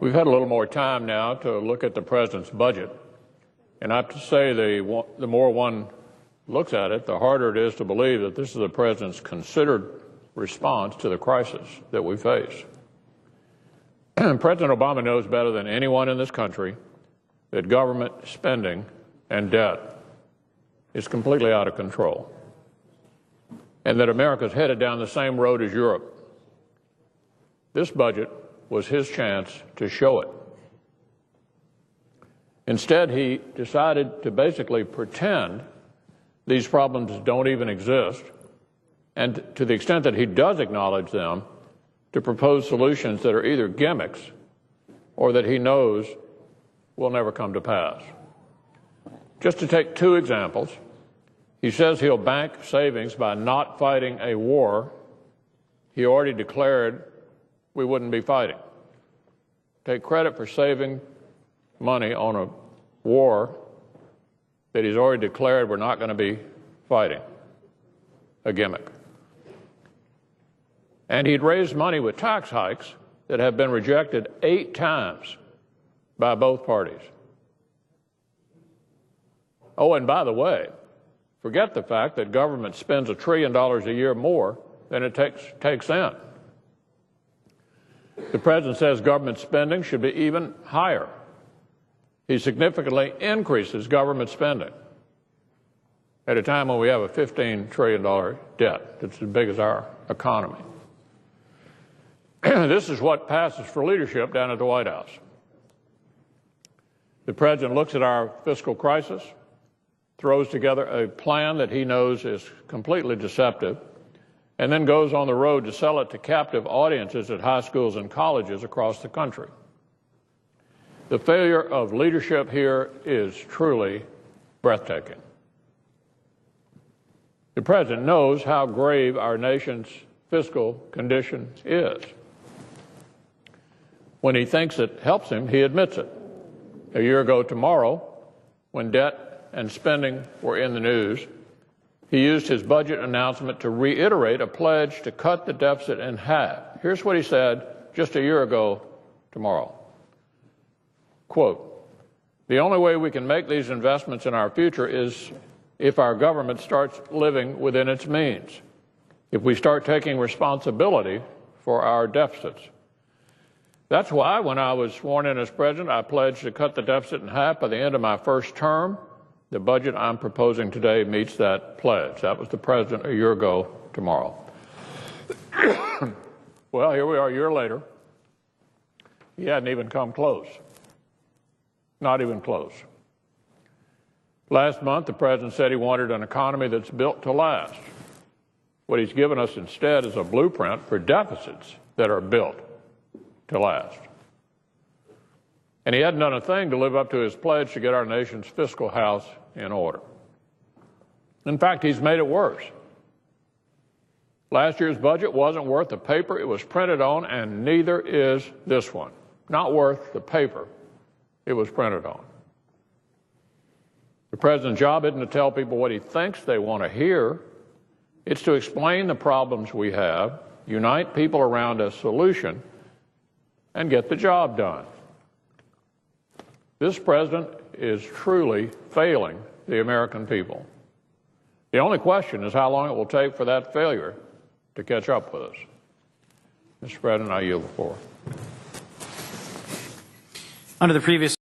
We've had a little more time now to look at the President's budget, and I have to say the more one looks at it, the harder it is to believe that this is the President's considered response to the crisis that we face. President Obama knows better than anyone in this country that government spending and debt is completely out of control, and that America is headed down the same road as Europe. This budget was his chance to show it. Instead, he decided to basically pretend these problems don't even exist, and to the extent that he does acknowledge them, to propose solutions that are either gimmicks or that he knows will never come to pass. Just to take two examples, he says he'll bank savings by not fighting a war he already declared we wouldn't be fighting. Take credit for saving money on a war that he's already declared we're not going to be fighting. A gimmick. And he'd raised money with tax hikes that have been rejected 8 times by both parties. Oh, and by the way, forget the fact that government spends $1 trillion a year more than it takes in. The President says government spending should be even higher. He significantly increases government spending at a time when we have a $15 trillion debt that's as big as our economy. This is what passes for leadership down at the White House. The President looks at our fiscal crisis, throws together a plan that he knows is completely deceptive, and then goes on the road to sell it to captive audiences at high schools and colleges across the country. The failure of leadership here is truly breathtaking. The President knows how grave our nation's fiscal condition is. When he thinks it helps him, he admits it. A year ago tomorrow, when debt and spending were in the news, he used his budget announcement to reiterate a pledge to cut the deficit in half. Here's what he said just a year ago tomorrow. Quote, "The only way we can make these investments in our future is if our government starts living within its means, if we start taking responsibility for our deficits. That's why when I was sworn in as president, I pledged to cut the deficit in half by the end of my first term. The budget I'm proposing today meets that pledge." That was the President a year ago tomorrow. Well, here we are a year later. He hadn't even come close. Not even close. Last month, the President said he wanted an economy that's built to last. What he's given us instead is a blueprint for deficits that are built to last. And he hadn't done a thing to live up to his pledge to get our nation's fiscal house in order. In fact, he's made it worse. Last year's budget wasn't worth the paper it was printed on, and neither is this one. Not worth the paper it was printed on. The President's job isn't to tell people what he thinks they want to hear. It's to explain the problems we have, unite people around a solution, and get the job done. This President is truly failing the American people. The only question is how long it will take for that failure to catch up with us. Mr. President, I yield the floor. Under the previous